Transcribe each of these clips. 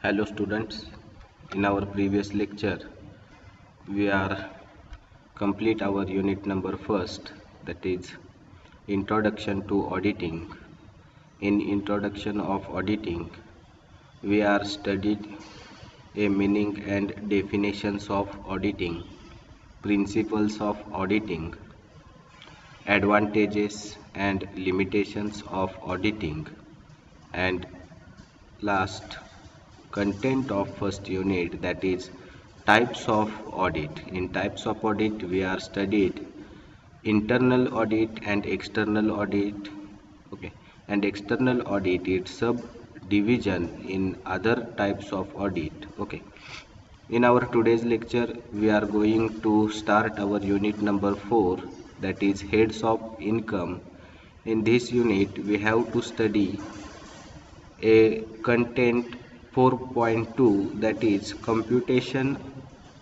Hello students, in our previous lecture we are complete our unit number first, that is introduction to auditing. In introduction of auditing we are studied a meaning and definitions of auditing, principles of auditing, advantages and limitations of auditing, and last content of first unit, that is types of audit. In types of audit we are studied internal audit and external audit. Okay, and external audit is subdivision in other types of audit. Okay, in our today's lecture we are going to start our unit number 4, that is heads of income. In this unit we have to study a content 4.2, that is computation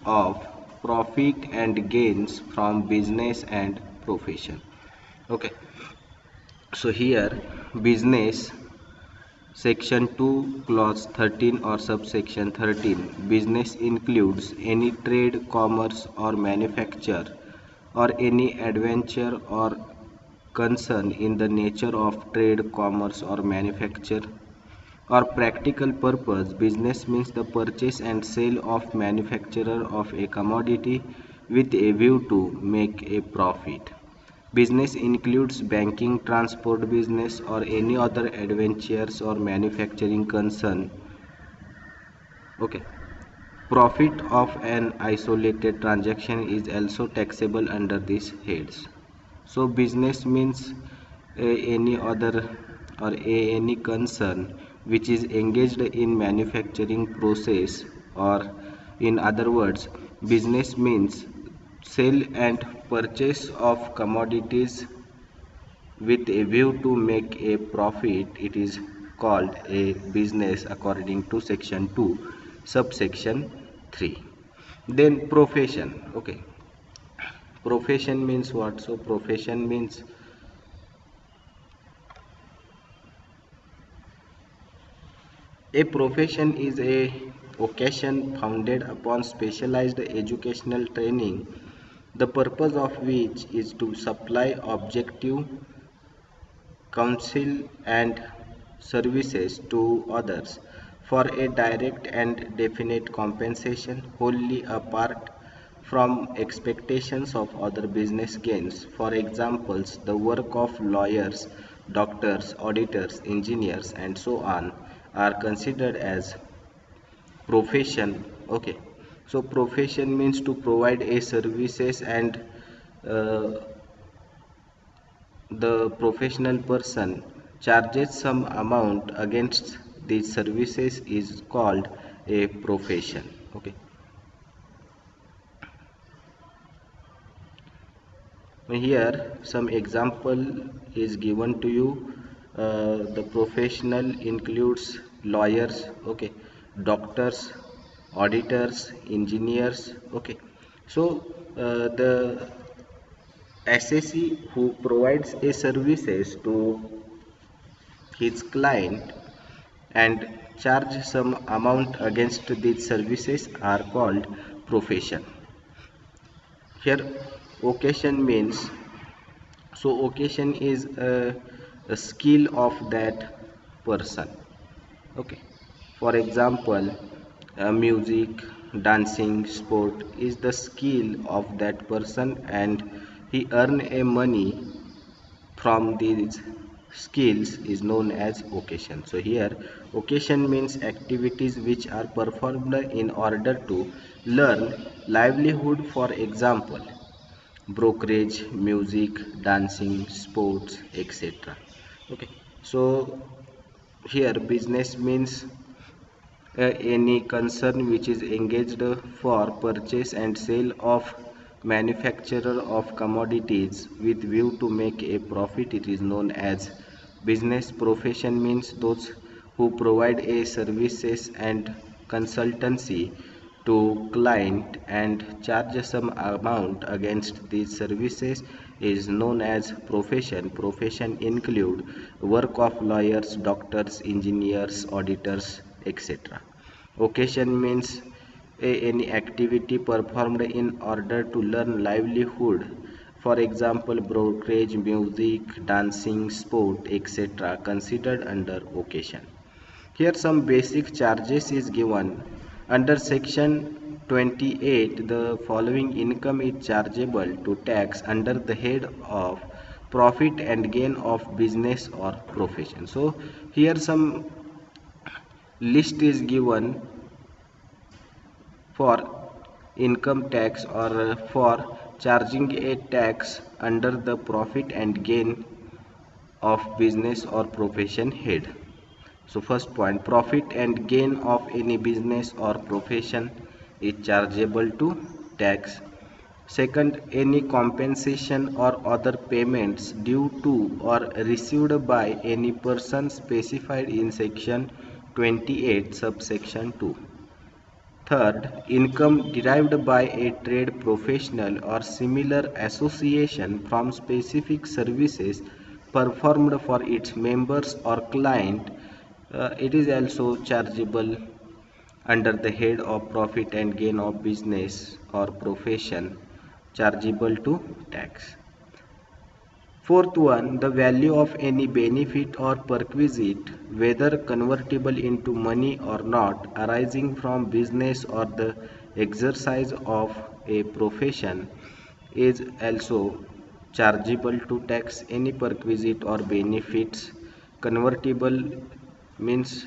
of profit and gains from business and profession. Okay, so here business section 2 clause 13 or subsection 13, business includes any trade, commerce or manufacture or any adventure or concern in the nature of trade, commerce or manufacture or practical purpose. Business means the purchase and sale of manufacturer of a commodity with a view to make a profit. Business includes banking, transport business or any other adventures or manufacturing concern. Okay. Profit of an isolated transaction is also taxable under these heads. So business means any other or any concern which is engaged in manufacturing process, or in other words business means sale and purchase of commodities with a view to make a profit. It is called a business according to section 2 subsection 3. Then profession. Okay, profession means what? So profession means a profession is a vocation founded upon specialized educational training, the purpose of which is to supply objective counsel and services to others for a direct and definite compensation, wholly apart from expectations of other business gains. For examples, the work of lawyers, doctors, auditors, engineers, and so on are considered as profession. Okay, so profession means to provide a services, and uh, the professional person charges some amount against these services is called a profession. Okay, here some example is given to you. The professional includes lawyers, okay, doctors, auditors, engineers. Okay, so the assessee who provides a services to his client and charge some amount against these services are called profession. Here occasion means, so occasion is a skill of that person. Okay, for example music, dancing, sport is the skill of that person and he earn a money from these skills is known as occasion. So here occasion means activities which are performed in order to learn livelihood, for example brokerage, music, dancing, sports, etc. Okay, so here business means any concern which is engaged for purchase and sale of manufacturer of commodities with view to make a profit. It is known as business. Profession means those who provide a services and consultancy to client and charge some amount against these services is known as profession. Profession include work of lawyers, doctors, engineers, auditors, etc. Occasion means any activity performed in order to learn livelihood. For example, brokerage, music, dancing, sport, etc. considered under occasion. Here some basic charges is given. Under section 28, the following income is chargeable to tax under the head of profit and gain of business or profession. So here some list is given for income tax or for charging a tax under the profit and gain of business or profession head. So first point, profit and gain of any business or profession is chargeable to tax. Second, any compensation or other payments due to or received by any person specified in section 28 subsection 2. Third, income derived by a trade professional or similar association from specific services performed for its members or client. It is also chargeable under the head of profit and gain of business or profession, chargeable to tax. Fourth one, the value of any benefit or perquisite, whether convertible into money or not, arising from business or the exercise of a profession, is also chargeable to tax. Any perquisite or benefits. Convertible means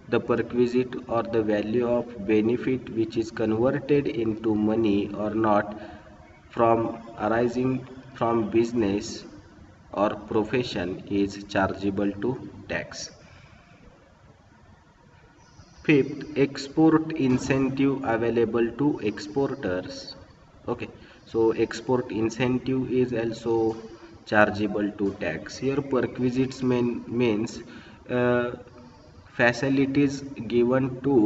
the perquisite or the value of benefit which is converted into money or not from arising from business or profession is chargeable to tax. Fifth, export incentive available to exporters. Okay, so export incentive is also chargeable to tax. Here perquisites means uh, facilities given to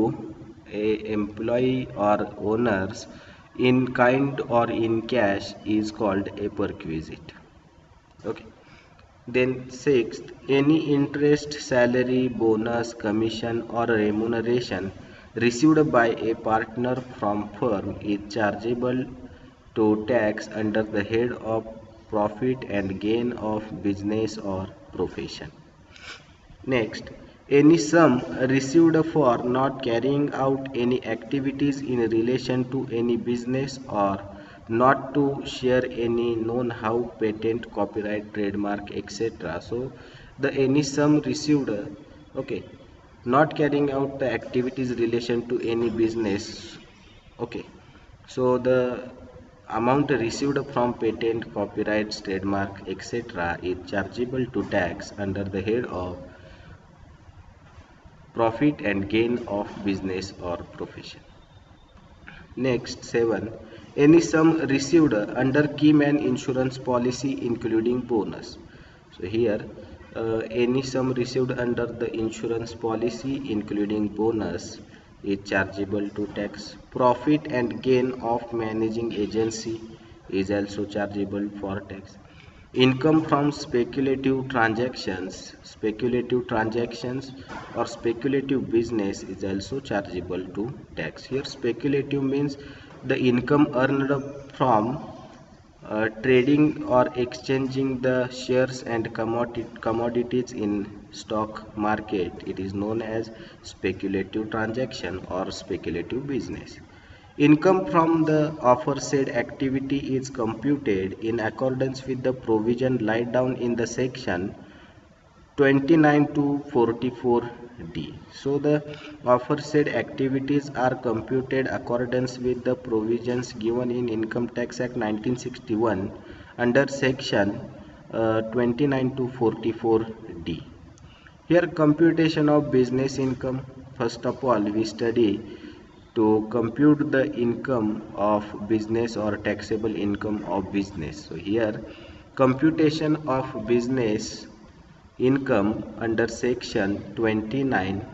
a employee or owners in kind or in cash is called a perquisite. Okay. Then sixth, any interest, salary, bonus, commission or remuneration received by a partner from firm is chargeable to tax under the head of profit and gain of business or profession. Next, any sum received for not carrying out any activities in relation to any business or not to share any know-how, patent, copyright, trademark, etc. So, the any sum received, okay, not carrying out the activities relation to any business, okay. So, the amount received from patent, copyrights, trademark, etc. is chargeable to tax under the head of profit and gain of business or profession. Next, 7. Any sum received under key man insurance policy including bonus. So here, any sum received under the insurance policy including bonus is chargeable to tax. Profit and gain of managing agency is also chargeable for tax. Income from speculative transactions or speculative business is also chargeable to tax. Here speculative means the income earned from trading or exchanging the shares and commodities in stock market. It is known as speculative transaction or speculative business. Income from the aforesaid activity is computed in accordance with the provision laid down in the section 29 to 44D. So the aforesaid activities are computed accordance with the provisions given in Income Tax Act 1961 under section 29 to 44D. Here computation of business income. First of all, we study to compute the income of business or taxable income of business. So here computation of business income under section 29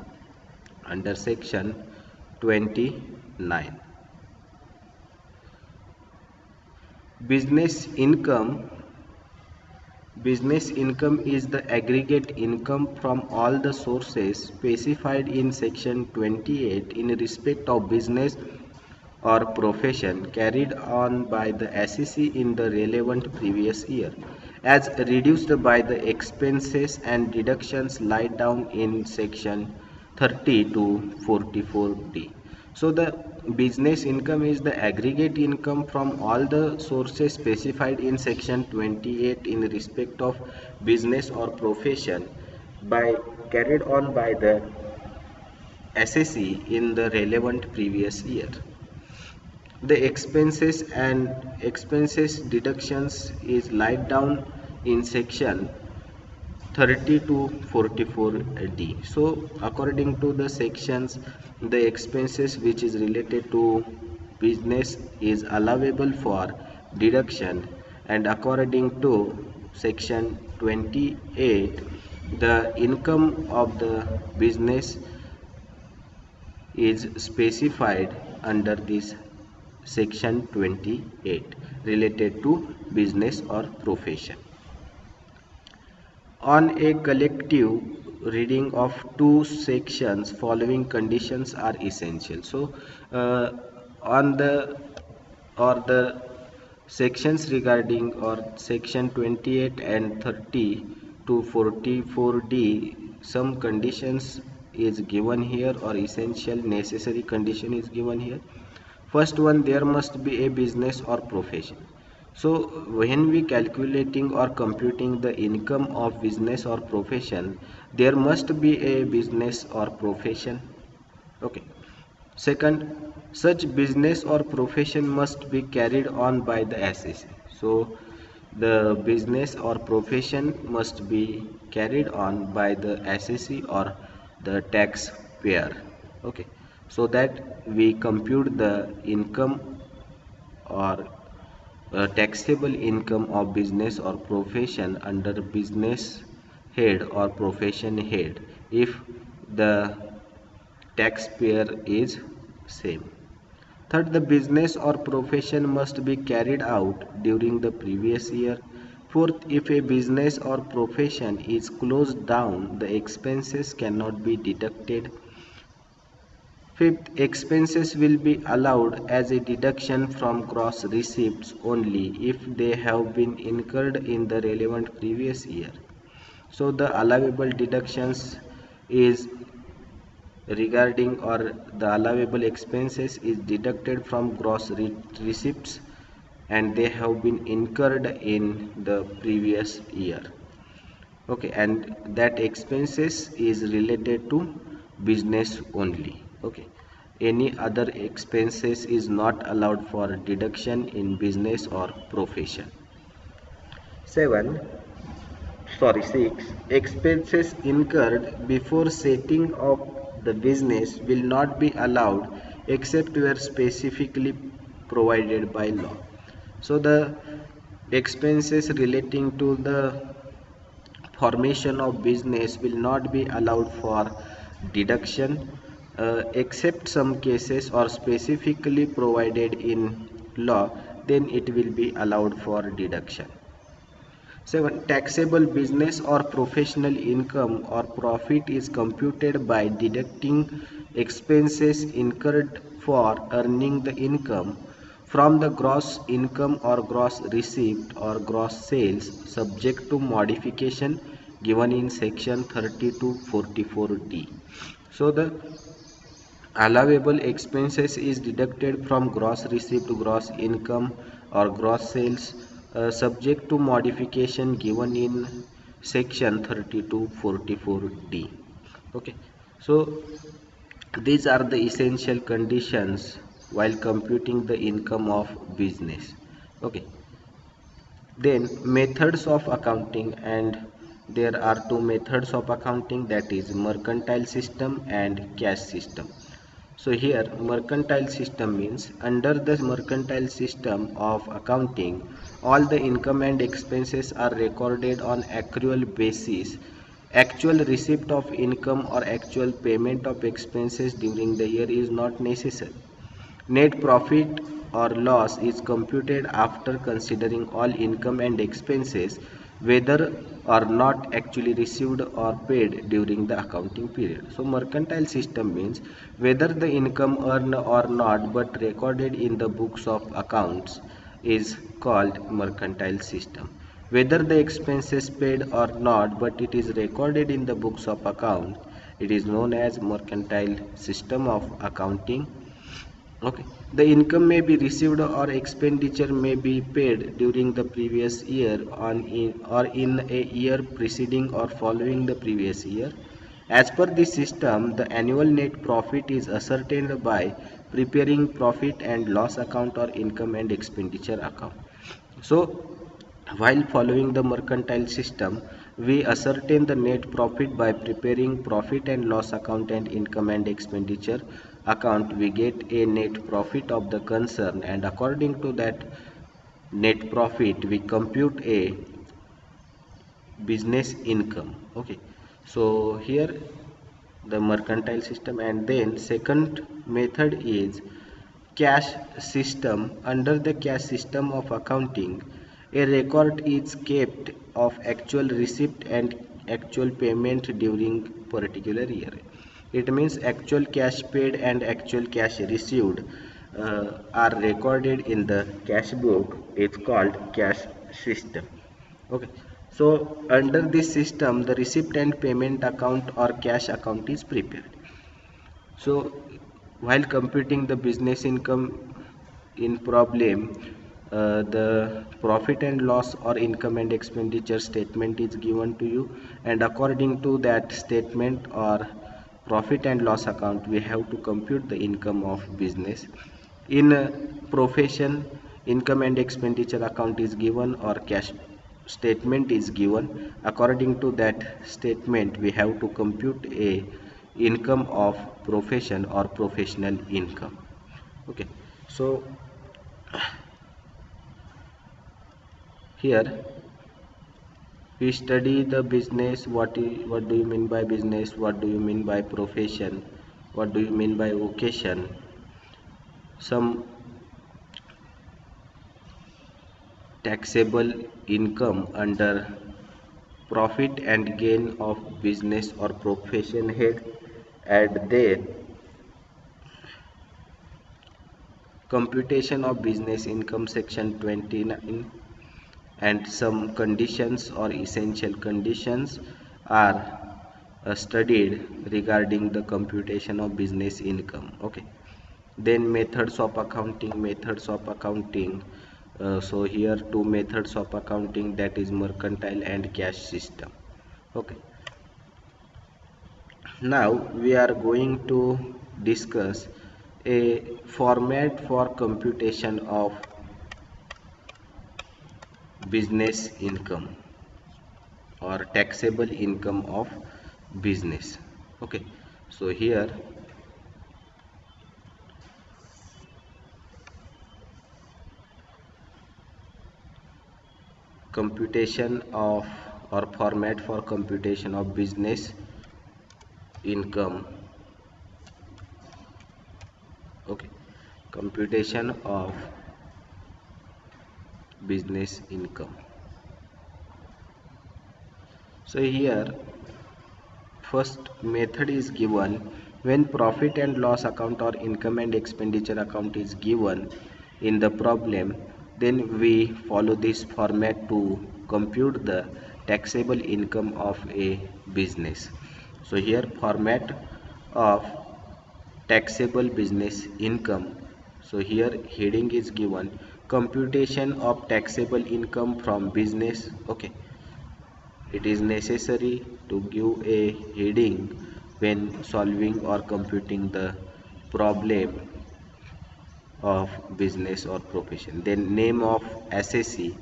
under section 29. Business income Business income is the aggregate income from all the sources specified in section 28 in respect of business or profession carried on by the SEC in the relevant previous year, as reduced by the expenses and deductions laid down in section 30 to 44D. So the business income is the aggregate income from all the sources specified in section 28 in respect of business or profession by carried on by the SEC in the relevant previous year. The expenses and expenses deductions is laid down in section 30 to 44D. So according to the sections, the expenses which is related to business is allowable for deduction, and according to section 28, the income of the business is specified under this section 28 related to business or profession. On a collective reading of two sections, following conditions are essential. So on the sections regarding or section 28 and 30 to 44D, some conditions is given here, or essential necessary condition is given here. First one, there must be a business or profession. So when we calculating or computing the income of business or profession, there must be a business or profession. Okay. Second, such business or profession must be carried on by the SEC. So the business or profession must be carried on by the SEC or the taxpayer. Okay. So that we compute the income or taxable income of business or profession under business head or profession head if the taxpayer is same. Third, the business or profession must be carried out during the previous year. Fourth, if a business or profession is closed down, the expenses cannot be deducted. Fifth, expenses will be allowed as a deduction from gross receipts only if they have been incurred in the relevant previous year. So the allowable deductions is regarding, or the allowable expenses is deducted from gross receipts and they have been incurred in the previous year. Okay, and that expenses is related to business only. Okay, any other expenses is not allowed for deduction in business or profession. 7 sorry 6, expenses incurred before setting up the business will not be allowed except where specifically provided by law. So the expenses relating to the formation of business will not be allowed for deduction except some cases or specifically provided in law, then it will be allowed for deduction. 7, taxable business or professional income or profit is computed by deducting expenses incurred for earning the income from the gross income or gross receipt or gross sales, subject to modification given in section 30 to 44D. So the allowable expenses is deducted from gross receipt to gross income or gross sales, subject to modification given in section 30 to 44D. Okay, so these are the essential conditions while computing the income of business. Okay, then methods of accounting, and there are two methods of accounting, that is mercantile system and cash system. So here mercantile system means, under the mercantile system of accounting, all the income and expenses are recorded on accrual basis. Actual receipt of income or actual payment of expenses during the year is not necessary. Net profit or loss is computed after considering all income and expenses whether or not actually received or paid during the accounting period. So mercantile system means whether the income earned or not but recorded in the books of accounts is called mercantile system. Whether the expenses paid or not but it is recorded in the books of account, it is known as mercantile system of accounting. Okay. The income may be received or expenditure may be paid during the previous year or in a year preceding or following the previous year. As per this system, the annual net profit is ascertained by preparing profit and loss account or income and expenditure account. So, while following the mercantile system, we ascertain the net profit by preparing profit and loss account and income and expenditure account. We get a net profit of the concern, and according to that net profit, we compute a business income. Okay, so here the mercantile system, and then second method is cash system. Under the cash system of accounting, a record is kept of actual receipt and actual payment during particular year. It means actual cash paid and actual cash received are recorded in the cash book. It's called cash system. Okay, so under this system the receipt and payment account or cash account is prepared. So while computing the business income in problem, the profit and loss or income and expenditure statement is given to you, and according to that statement or profit and loss account we have to compute the income of business. In profession, income and expenditure account is given or cash statement is given. According to that statement we have to compute a income of profession or professional income. Okay, so here we study the business. What do you mean by business? What do you mean by profession? What do you mean by vocation? Some taxable income under profit and gain of business or profession head, and then computation of business income section 29, and some conditions or essential conditions are studied regarding the computation of business income. Okay, then methods of accounting. So here two methods of accounting, that is mercantile and cash system. Okay, now we are going to discuss a format for computation of business income or taxable income of business. Okay, so here computation of or format for computation of business income. Okay, computation of business income. So here first method is given. When profit and loss account or income and expenditure account is given in the problem, then we follow this format to compute the taxable income of a business. So here format of taxable business income. So here heading is given computation of taxable income from business. Okay, it is necessary to give a heading when solving or computing the problem of business or profession. Then name of assessee.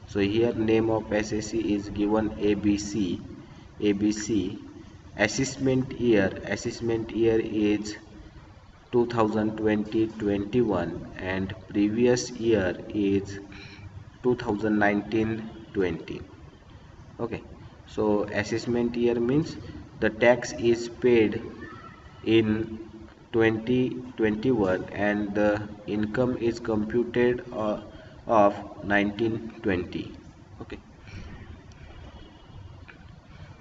So here name of assessee is given ABC. ABC. Assessment year is 2020-21 and previous year is 2019-20. Okay, so assessment year means the tax is paid in 2021 and the income is computed of 1920. Okay,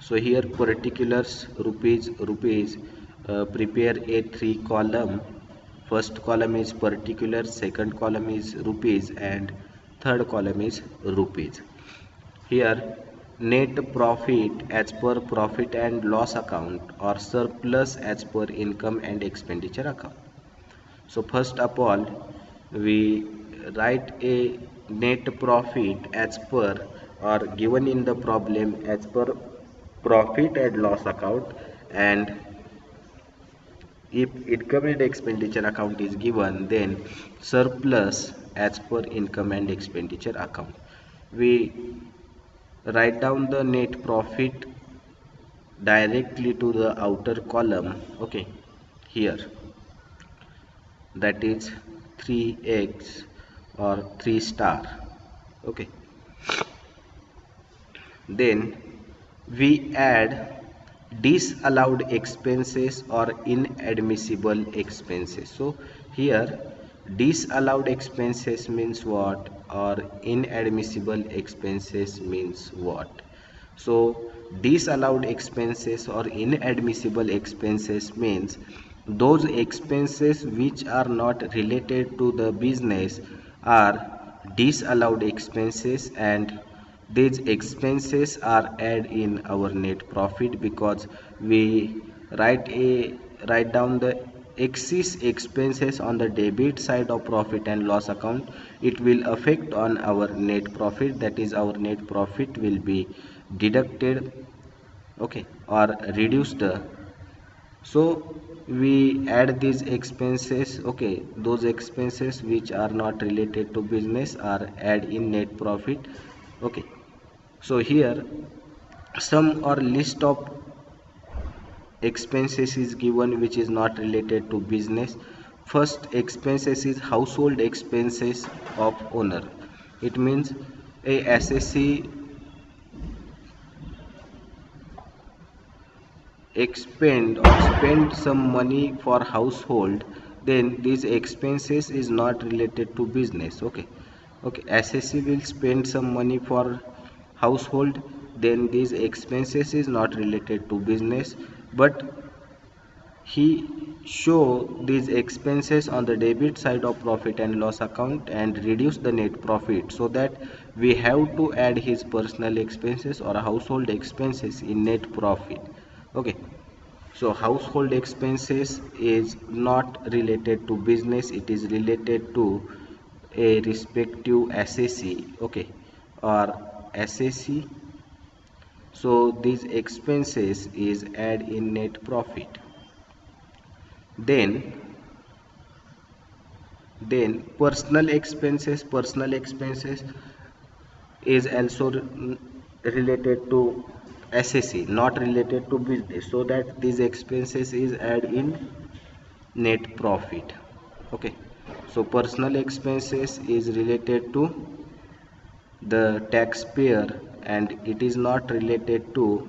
So here particulars rupees, prepare a three column. First column is particular, second column is rupees, and third column is rupees. Here net profit as per profit and loss account or surplus as per income and expenditure account. So first of all, we write a net profit as per or given in the problem as per profit and loss account, and if income and expenditure account is given, then surplus as per income and expenditure account. We write down the net profit directly to the outer column. Okay, here that is 3x or 3 star. Okay, then we add disallowed expenses or inadmissible expenses. So here disallowed expenses means what, or inadmissible expenses means what? So disallowed expenses or inadmissible expenses means those expenses which are not related to the business are disallowed expenses, and these expenses are added in our net profit because we write down the excess expenses on the debit side of profit and loss account. It will affect on our net profit, that is our net profit will be deducted, okay, or reduced. So we add these expenses, okay, those expenses which are not related to business are add in net profit. Okay, so here some or list of expenses is given which is not related to business. First expenses is household expenses of owner. It means a SSC expend or spend some money for household, then these expenses is not related to business. Okay, okay, SSC will spend some money for household, then these expenses is not related to business, but he show these expenses on the debit side of profit and loss account and reduce the net profit, so that we have to add his personal expenses or household expenses in net profit. Okay, so household expenses is not related to business, it is related to a respective SSC, okay, or SSC. So these expenses is add in net profit. Then personal expenses is also related to SSC, not related to business, so that these expenses is add in net profit. Okay, so personal expenses is related to the taxpayer, and it is not related to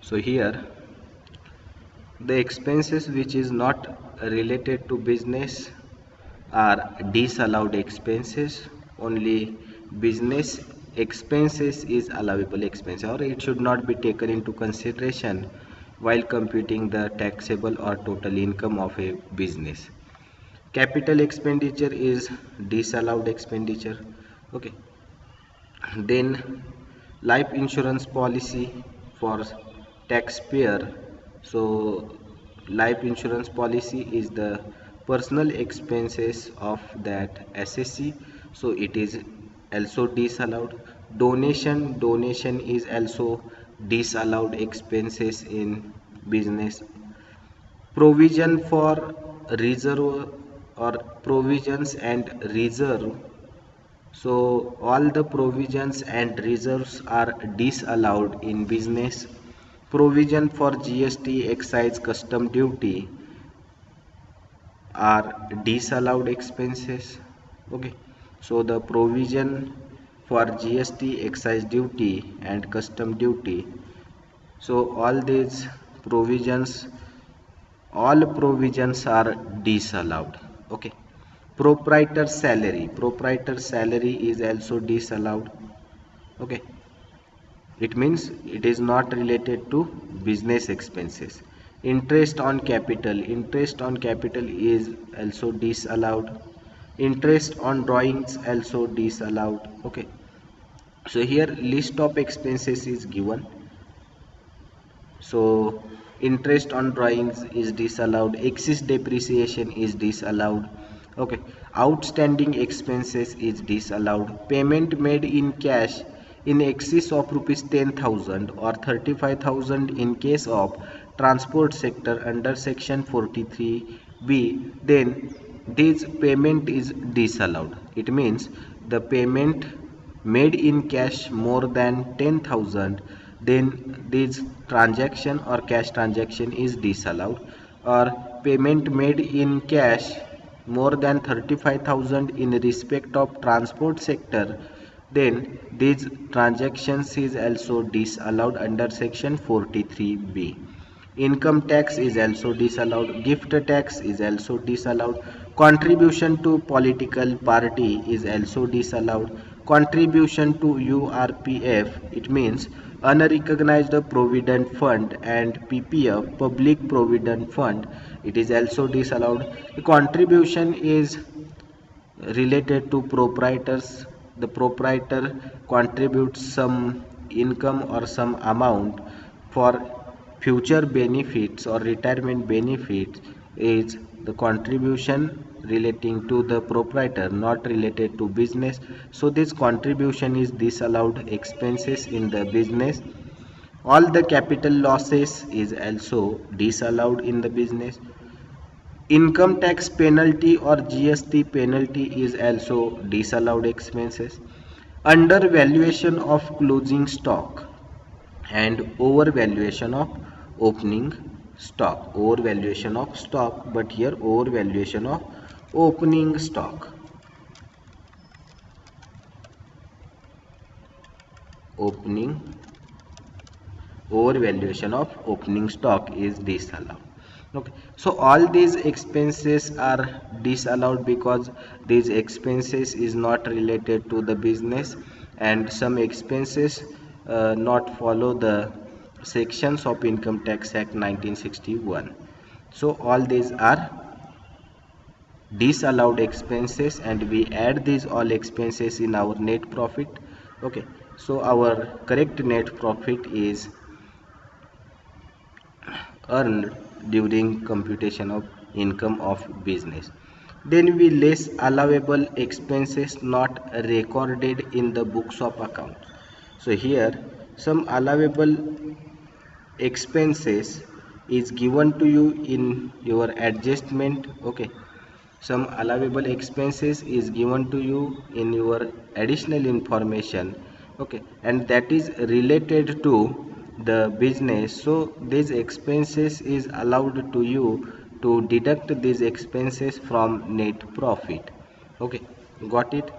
so here the expenses which is not related to business are disallowed expenses. Only business expenses is allowable expense, or it should not be taken into consideration while computing the taxable or total income of a business. Capital expenditure is disallowed expenditure. Okay, then life insurance policy for taxpayer. So life insurance policy is the personal expenses of that SSC, so it is also disallowed. Donation is also disallowed expenses in business. Provision for reserve or provisions and reserve, so all the provisions and reserves are disallowed in business. Provision for GST, excise, custom duty are disallowed expenses. Okay, so the provision for GST, excise duty and custom duty, so all these provisions all provisions are disallowed. Okay, proprietor salary is also disallowed. Okay, it means it is not related to business expenses. Interest on capital is also disallowed. Interest on drawings also disallowed. Okay, so here list of expenses is given. So interest on drawings is disallowed, excess depreciation is disallowed. Okay, outstanding expenses is disallowed, payment made in cash in excess of rupees 10,000 or 35,000 in case of transport sector under section 43b, then this payment is disallowed. It means the payment made in cash more than 10,000, then this transaction or cash transaction is disallowed. Or payment made in cash more than 35,000 in respect of transport sector, then these transactions is also disallowed under section 43b. Income tax is also disallowed, gift tax is also disallowed, contribution to political party is also disallowed, contribution to URPF, it means unrecognized provident fund, and PPF, public provident fund, it is also disallowed. The contribution is related to proprietors. The proprietor contributes some income or some amount for future benefits or retirement benefits, is the contribution relating to the proprietor, not related to business. So this contribution is disallowed expenses in the business. All the capital losses is also disallowed in the business. Income tax penalty or GST penalty is also disallowed expenses. Undervaluation of closing stock and overvaluation of opening stock. Overvaluation of stock, but here overvaluation of opening stock. Overvaluation of opening stock is disallowed. Okay, so all these expenses are disallowed because these expenses is not related to the business, and some expenses not follow the sections of Income Tax Act 1961. So all these are disallowed expenses, and we add these all expenses in our net profit. Okay, so our correct net profit is earned during computation of income of business. Then we less allowable expenses not recorded in the books of accounts. So here some allowable expenses is given to you in your adjustment. Okay, some allowable expenses is given to you in your additional information. Okay, and that is related to the business, so these expenses is allowed to you to deduct these expenses from net profit. Okay, got it?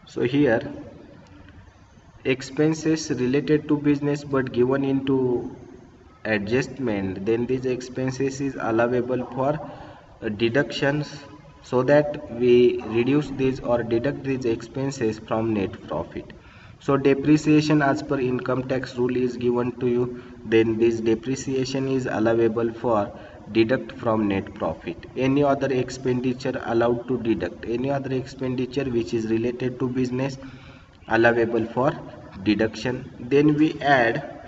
So here expenses related to business but given into adjustment, then these expenses is allowable for deductions, so that we reduce these or deduct these expenses from net profit. So depreciation as per income tax rule is given to you, then this depreciation is allowable for deduct from net profit. Any other expenditure allowed to deduct, any other expenditure which is related to business allowable for deduction. Then we add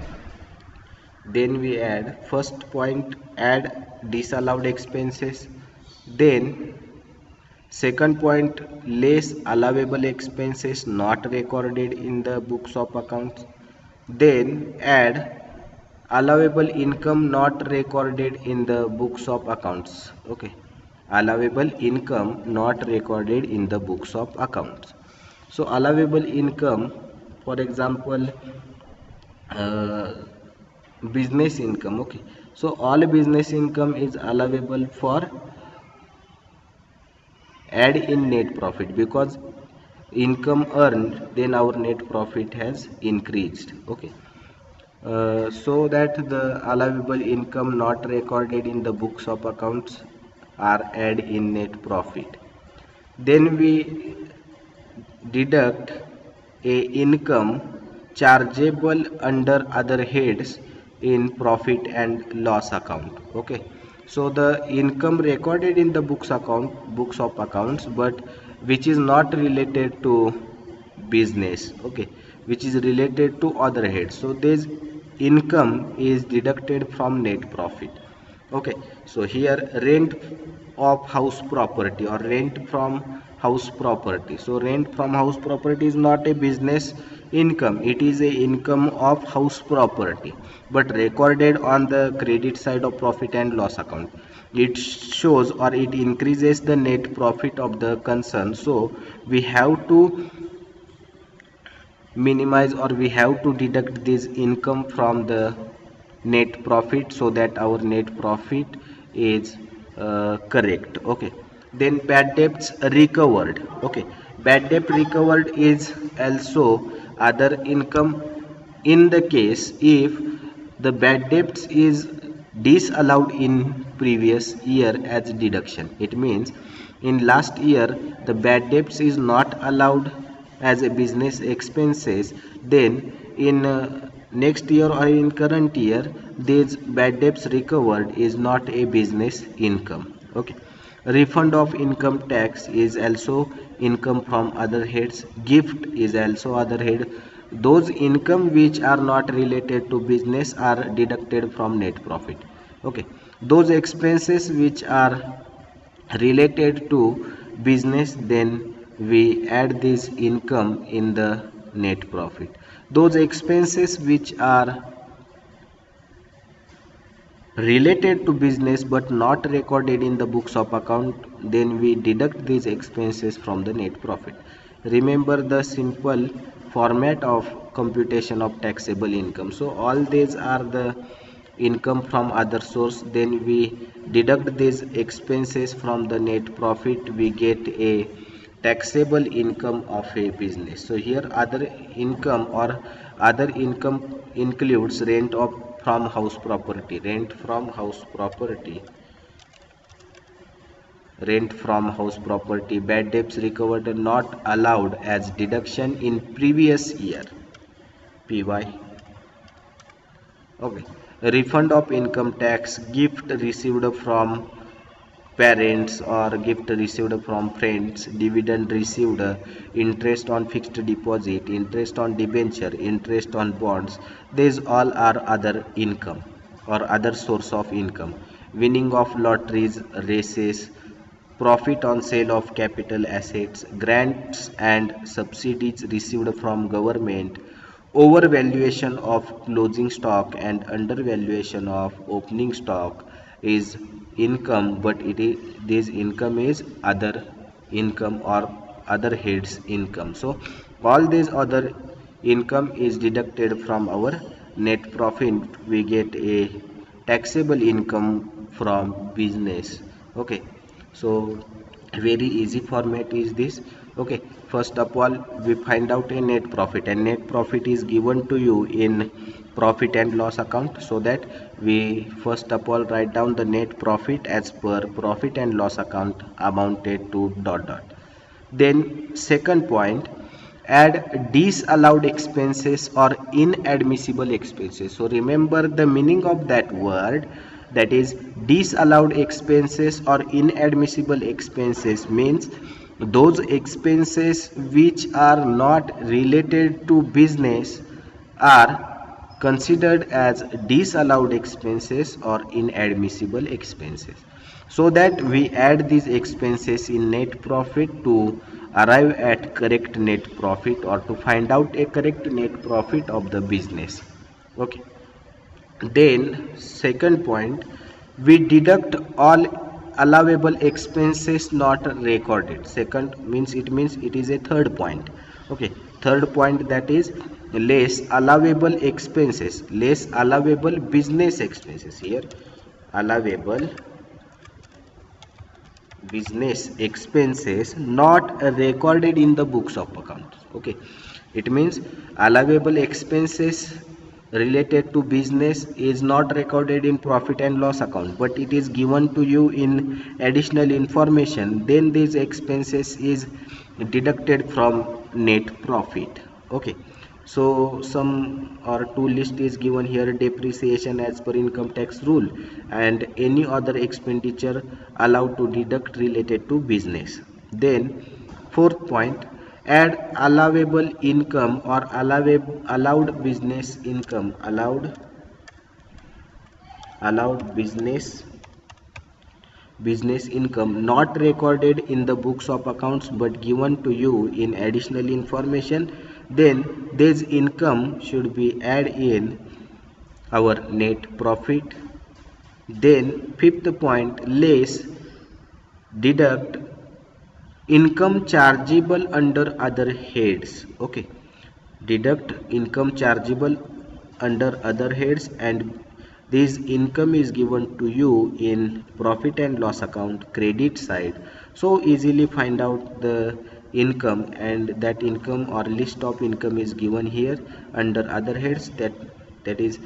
first point, add disallowed expenses. Then second point, less allowable expenses not recorded in the books of accounts. Then add allowable income not recorded in the books of accounts. Okay, allowable income not recorded in the books of accounts. So allowable income, for example, uh, business income. Okay, so all business income is allowable for add in net profit, because income earned, then our net profit has increased. Okay. So that the allowable income not recorded in the books of accounts are added in net profit. Then we deduct a income chargeable under other heads in profit and loss account. Okay, so the income recorded in the books of accounts, but which is not related to business. Okay, which is related to other heads, so this income is deducted from net profit. Okay, so here rent of house property or rent from house property. So rent from house property is not a business income, it is a income of house property, but recorded on the credit side of profit and loss account. It shows or it increases the net profit of the concern, so we have to minimize or we have to deduct this income from the net profit so that our net profit is correct. Okay, then bad debts recovered. Okay, bad debt recovered is also other income in the case if the bad debts is disallowed in previous year as deduction. It means in last year the bad debts is not allowed as a business expenses, then in next year or in current year these bad debts recovered is not a business income. Okay, refund of income tax is also income from other heads. Gift is also other head. Those income which are not related to business are deducted from net profit. Okay, those expenses which are related to business, then we add this income in the net profit. Those expenses which are related to business but not recorded in the books of account, then we deduct these expenses from the net profit. Remember the simple format of computation of taxable income. So all these are the income from other source, then we deduct these expenses from the net profit, we get a taxable income of a business. So here other income or other income includes rent of from house property, rent from house property, bad debts recovered and not allowed as deduction in previous year, PY. Okay, refund of income tax, gift received from parents or gift received from friends, dividend received, interest on fixed deposit, interest on debenture, interest on bonds, these all are other income or other source of income. Winning of lotteries, races, profit on sale of capital assets, grants and subsidies received from government, overvaluation of closing stock and undervaluation of opening stock is income, but this income is other income or other heads income. So all these other income is deducted from our net profit. We get a taxable income from business. Okay, so very easy format is this. Okay, first of all we find out a net profit, and net profit is given to you in profit and loss account, so that we first of all write down the net profit as per profit and loss account amounted to dot dot. Then second point, add disallowed expenses or inadmissible expenses. So remember the meaning of that word, that is disallowed expenses or inadmissible expenses means those expenses which are not related to business are considered as disallowed expenses or inadmissible expenses, so that we add these expenses in net profit to arrive at correct net profit or to find out a correct net profit of the business. Okay, then second point, we deduct all allowable expenses not recorded. Second means it is a third point. Okay, third point, that is less allowable expenses, less allowable business expenses. Here allowable business expenses not recorded in the books of accounts. Okay, it means allowable expenses related to business is not recorded in profit and loss account, but it is given to you in additional information. Then these expenses is deducted from net profit. Okay, so some or two list is given here: depreciation as per income tax rule, and any other expenditure allowed to deduct related to business. Then fourth point, add allowable income or allowed business income, allowed business income not recorded in the books of accounts but given to you in additional information. Then this income should be added in our net profit. Then fifth point, less deduct income chargeable under other heads. Okay, deduct income chargeable under other heads, and this income is given to you in profit and loss account credit side. So easily find out the income, and that income or list of income is given here under other heads. That is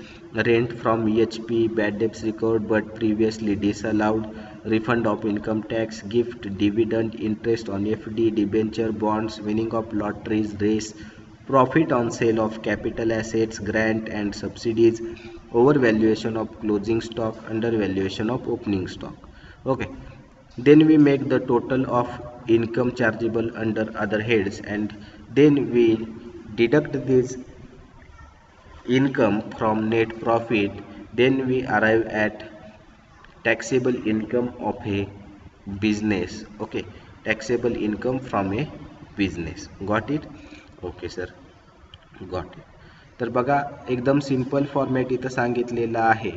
rent from EHP, bad debts record but previously disallowed, refund of income tax, gift, dividend, interest on FD, debenture, bonds, winning of lotteries, race, profit on sale of capital assets, grant and subsidies, overvaluation of closing stock, undervaluation of opening stock. Okay, then we make the total of income chargeable under other heads, and then we deduct this income from net profit. Then we arrive at taxable income of a business. Okay, taxable income from a business. Got it? Okay sir, got it. तर बघा, एकदम simple format इथं सांगितलेलं आहे.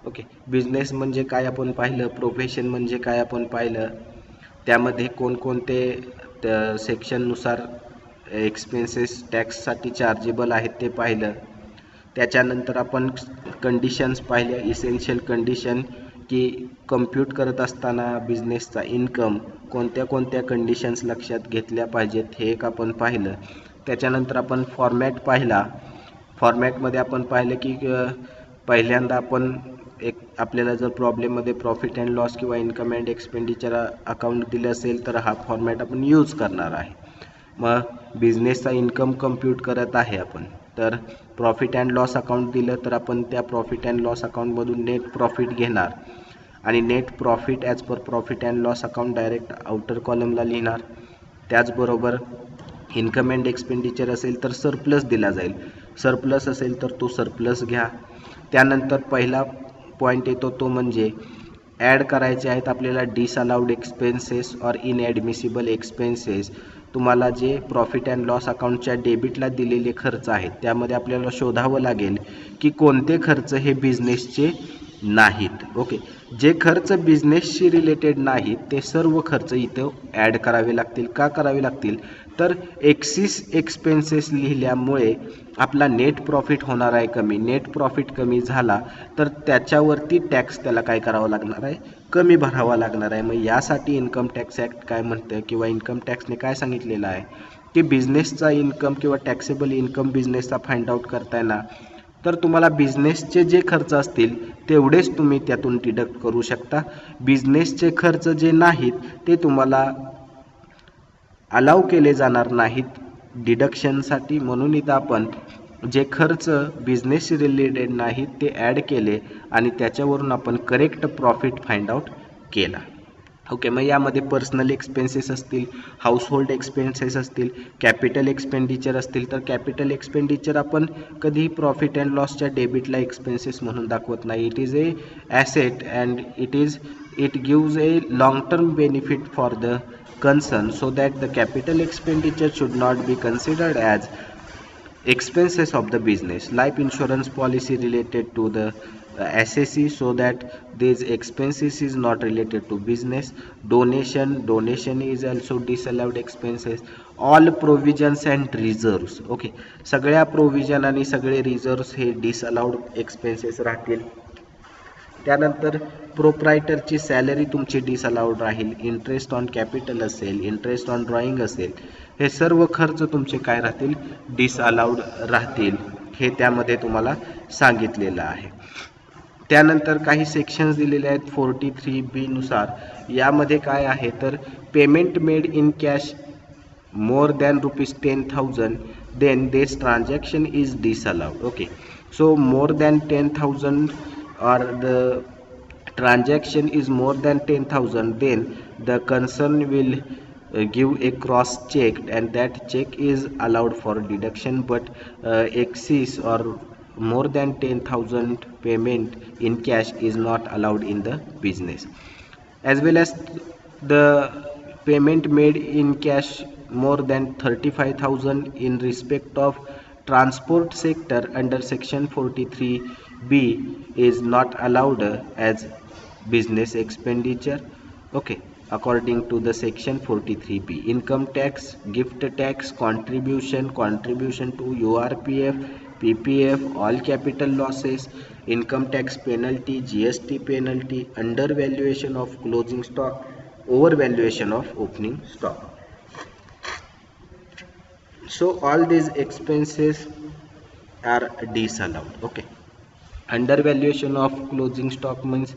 Okay, business म्हणजे काय आपण पाहिलं, प्रोफेशन म्हणजे काय आपण पाहिलं, त्यामध्ये कोणकोणते सेक्शननुसार एक्सपेन्सेस टॅक्ससाठी चार्जेबल आहेत ते पाहिलं. त्याच्यानंतर आपण कंडिशन्स पाहिल्या, इसेन्शियल कंडिशन, की कम्प्यूट करत असताना बिझनेसचा इन्कम कोणत्या कोणत्या कंडिशन्स लक्षात घेतल्या पाहिजेत हे एक आपण पाहिलं. त्याच्यानंतर आपण फॉर्मॅट पाहिला. फॉर्मॅटमध्ये आपण पाहिलं की पहिल्यांदा आपण आपल्याला जर प्रॉब्लेममध्ये प्रॉफिट अँड लॉस किंवा इन्कम अँड एक्सपेंडिचर अकाउंट दिलं असेल तर हा फॉर्मॅट आपण यूज करणार आहे. मग बिझनेसचा इन्कम कम्प्यूट करत आहे आपण, तर प्रॉफिट अँड लॉस अकाउंट दिलं तर आपण त्या प्रॉफिट अँड लॉस अकाउंटमधून नेट प्रॉफिट घेणार, आणि net profit as per profit and loss account direct outer कॉलमला लिहिणार. त्याचबरोबर इन्कम अँड एक्सपेंडिचर असेल तर सरप्लस दिला जाईल, सरप्लस असेल तर तो सरप्लस घ्या. त्यानंतर पहिला पॉईंट येतो तो म्हणजे ॲड करायचे आहेत आपल्याला डिसअलाउड एक्सपेन्सेस और इनॲडमिसिबल एक्सपेन्सेस. तुम्हाला जे प्रॉफिट अँड लॉस अकाउंटच्या डेबिटला दिलेले खर्च आहेत त्यामध्ये आपल्याला शोधावं लागेल की कोणते खर्च हे बिझनेसचे नाहीत. ओके, जे खर्च बिझनेसशी रिलेटेड नाहीत ते सर्व खर्च इथं ॲड करावे लागतील. का करावे लागतील, तर एक्सिस एक्सपेन्सेस लिहिल्यामुळे आपला नेट प्रॉफिट होणार आहे कमी. नेट प्रॉफिट कमी झाला तर त्याच्यावरती टॅक्स त्याला काय करावं लागणार आहे, कमी भरावा लागणार आहे. मग यासाठी इन्कम टॅक्स ॲक्ट काय म्हणतं किंवा इन्कम टॅक्सने काय सांगितलेलं आहे की बिझनेसचा इन्कम किंवा टॅक्सेबल इन्कम बिझनेसचा फाइंड आउट करताना तर तुम्हाला बिझनेसचे जे खर्च असतील तेवढेच तुम्ही त्यातून डिडक्ट करू शकता. बिझनेसचे खर्च जे नाहीत ते तुम्हाला अलाउ केले जाणार नाहीत डिडक्शनसाठी. म्हणून इथं आपण जे खर्च बिझनेस रिलेटेड नाहीत ते ॲड केले आणि त्याच्यावरून आपण करेक्ट प्रॉफिट फाइंड आउट केला. ओके, मग यामध्ये पर्सनल एक्सपेन्सेस असतील, हाऊसहोल्ड एक्सपेन्सेस असतील, कॅपिटल एक्सपेंडिचर असतील. तर कॅपिटल एक्सपेंडिचर आपण कधीही प्रॉफिट अँड लॉसच्या डेबिटला एक्सपेन्सेस म्हणून दाखवत नाही. It is a asset and it gives a long term benefit for the concern, so that the capital expenditure should not be considered as expenses of the business. Life insurance policy related to the SSC, so that these expenses is not related to business. Donation is also disallowed expenses. All provisions and reserves. Okay, सगळ्या provision आणि सगळे reserves हे disallowed expenses राहतील. त्यानंतर प्रोप्रायटरची salary तुमची disallowed Raheel, interest on capital असेल, interest on drawing असेल, हे सर्व खर्च तुमचे काय राहतील, डिसअलाउड राहतील, हे त्यामध्ये तुम्हाला सांगितलेलं आहे. त्यानंतर काही सेक्शन्स दिलेले आहेत 43B नुसार. यामध्ये काय आहे तर payment made in cash more than ₹10,000 then this transaction is disallowed. Okay, so more than 10,000 or the transaction is more than 10,000, then the concern will give a cross check and that check is allowed for deduction, but excess or more than 10,000 payment in cash is not allowed in the business. As well as the payment made in cash more than 35,000 in respect of transport sector under section 43B is not allowed as business expenditure. Okay, according to the section 43B. Income tax, gift tax, contribution to URPF, PPF, all capital losses, income tax penalty, GST penalty, undervaluation of closing stock, overvaluation of opening stock. So all these expenses are disallowed. Okay, undervaluation of closing stock means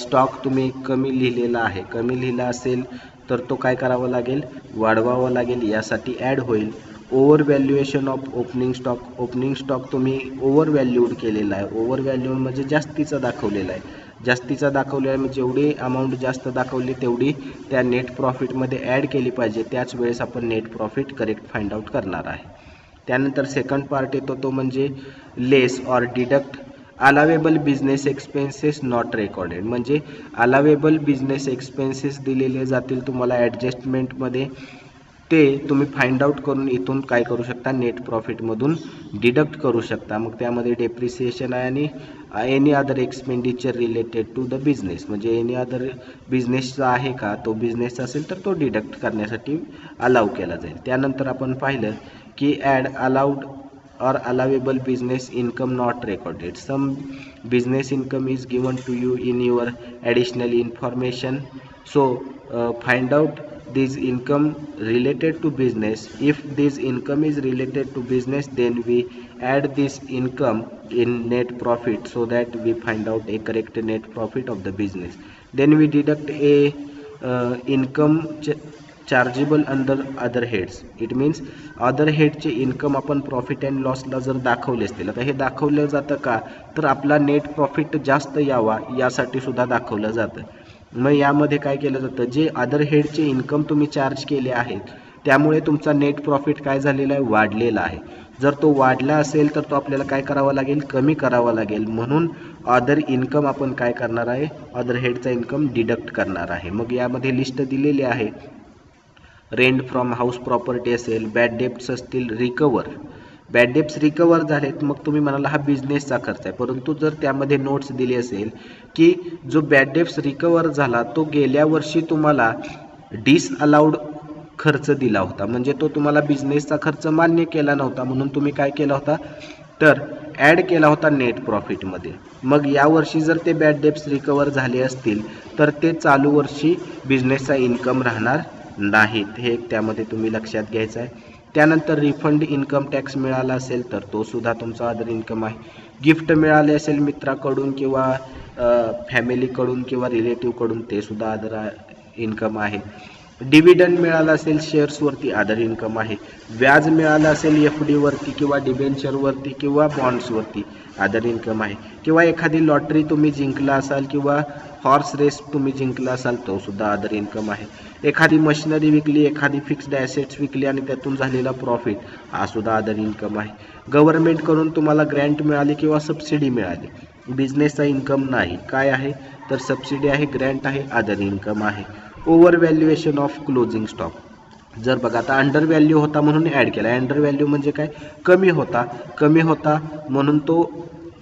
stock तुम्ही कमी लिहिलेला आहे, कमी लिहिला असेल तर तो काय करावा लागेल, वाढवावा लागेल, यासाठी ॲड होईल. Over valuation of opening stock, opening stock तुम्ही ओव्हर व्हॅल्यूड केलेला आहे, ओव्हर व्हॅल्यूड म्हणजे जास्तीचा दाखवलेला आहे, जास्तीचा दाखवलेला आहे म्हणजे जेवढी अमाऊंट जास्त दाखवली तेवढी त्या नेट प्रॉफिटमध्ये ॲड केली पाहिजे, त्याच वेळेस आपण net profit correct find out करणार आहे. त्यानंतर सेकंड पार्ट येतो तो म्हणजे less or deduct allowable business expenses not recorded, म्हणजे अलावेबल बिझनेस एक्सपेन्सेस दिलेले जातील तुम्हाला ॲडजस्टमेंटमध्ये, ते तुम्ही फाइंड आउट करून इथून काय करू शकता, नेट प्रॉफिटमधून डिडक्ट करू शकता. मग त्यामध्ये डेप्रिसिएशन आहे आणि any other expenditure related to the business, म्हणजे एनी अदर बिझनेसचा आहे का, तो बिझनेस असेल तर तो डिडक्ट करण्यासाठी अलाव केला जाईल. त्यानंतर आपण पाहिलं की add allowed or allowable business income not recorded. Some business income is given to you in your additional information, so find out this income related to business. If this income is related to business, then we add this income in net profit so that we find out a correct net profit of the business. Then we deduct a income chargeable under other heads. It means other हेडचे income आपण profit and लॉसला जर दाखवले असतील, आता हे दाखवलं जातं का, तर आपला नेट प्रॉफिट जास्त यावा यासाठी सुद्धा दाखवलं जातं. मग यामध्ये काय केलं जातं, जे अदर हेडचे इन्कम तुम्ही चार्ज केले आहेत त्यामुळे तुमचा नेट प्रॉफिट काय झालेला आहे, वाढलेला आहे. जर तो वाढला असेल तर तो आपल्याला काय करावा लागेल, कमी करावा लागेल. म्हणून अदर इन्कम आपण काय करणार आहे, अदर हेडचा इन्कम डिडक्ट करणार आहे. मग यामध्ये लिस्ट दिलेली आहे. रेंट फ्रॉम हाऊस प्रॉपर्टी असेल, बॅड डेप्ट्स असतील, रिकवर, बॅड डेप्ट्स रिकवर झालेत, मग तुम्ही म्हणाला हा बिझनेसचा खर्च आहे, परंतु जर त्यामध्ये नोट्स दिली असेल की जो बॅड डेप्ट्स रिकवर झाला तो गेल्या वर्षी तुम्हाला डिसअलाउड खर्च दिला होता, म्हणजे तो तुम्हाला बिझनेसचा खर्च मान्य केला नव्हता, म्हणून तुम्ही काय केला होता तर ॲड केला होता नेट प्रॉफिटमध्ये. मग यावर्षी जर ते बॅड डेप्ट्स रिकवर झाले असतील तर ते चालू वर्षी बिझनेसचा इन्कम राहणार नाहीत, हे त्यामध्ये तुम्ही लक्षात घ्यायचं आहे. त्यानंतर रिफंड इन्कम टॅक्स मिळाला असेल तर तो सुद्धा तुमचा अदर इन्कम आहे. गिफ्ट मिळाले असेल मित्राकडून किंवा फॅमिलीकडून किंवा रिलेटिव्हकडून, ते सुद्धा अदर इन्कम आहे. डिव्हिडंड मिळाला असेल शेअर्सवरती, अदर इन्कम आहे. व्याज मिळालं असेल FD वरती किंवा डिबेंचरवरती किंवा बॉन्ड्सवरती, अदर इन्कम आहे. किंवा एखादी लॉटरी तुम्ही जिंकला असाल किंवा हॉर्स रेस तुम्ही जिंकला असाल, तो सुद्धा अदर इन्कम आहे. एखादी मशिनरी विकली, एखादी फिक्स्ड ॲसेट्स विकली आणि त्यातून झालेला प्रॉफिट, हा सुद्धा अदर इन्कम आहे. गव्हर्नमेंटकडून तुम्हाला ग्रँट मिळाली किंवा सबसिडी मिळाली, बिझनेसचा इन्कम नाही, काय आहे तर सबसिडी आहे, ग्रँट आहे, अदर इन्कम आहे. Over valuation of closing stock, जर बघा आता अंडर व्हॅल्यू होता म्हणून ॲड केला. अंडर व्हॅल्यू म्हणजे काय, कमी होता म्हणून तो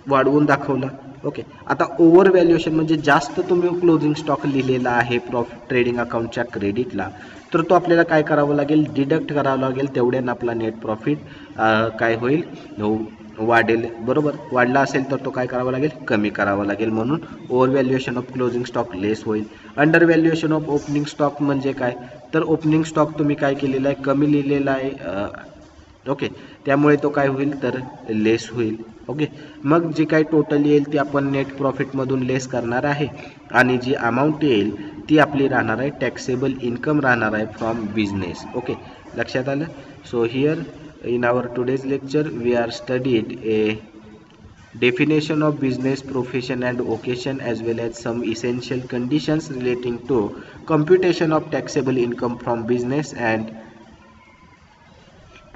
वाढवून दाखवला. ओके, आता ओव्हर व्हॅल्युएशन म्हणजे जास्त तुम्ही क्लोजिंग स्टॉक लिहिलेला आहे ट्रेडिंग अकाउंटच्या क्रेडिटला, तर तो आपल्याला काय करावं लागेल, डिडक्ट करावं लागेल. तेवढ्यानं आपला नेट प्रॉफिट काय होईल, वाढेल, बरोबर. वाढला असेल तर तो काय करावा लागेल, कमी करावा लागेल. म्हणून overvaluation of closing stock less होईल. Undervaluation of opening stock म्हणजे काय, तर ओपनिंग स्टॉक तुम्ही काय केलेला आहे, कमी लिहिलेला आहे. ओके, त्यामुळे तो काय होईल तर लेस होईल. ओके, मग जी काही टोटल येईल ती आपण नेट प्रॉफिटमधून लेस करणार आहे आणि जी अमाऊंट येईल ती आपली राहणार आहे टॅक्सेबल इन्कम राहणार आहे फ्रॉम बिझनेस. ओके, लक्षात आलं. So here in our today's lecture we are studied a definition of business profession and occasion as well as some essential conditions relating to computation of taxable income from business and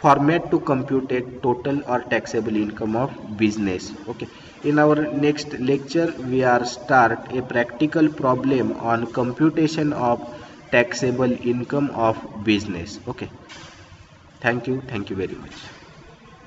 format to compute a total or taxable income of business. Okay, in our next lecture we are start a practical problem on computation of taxable income of business. Okay, thank you very much.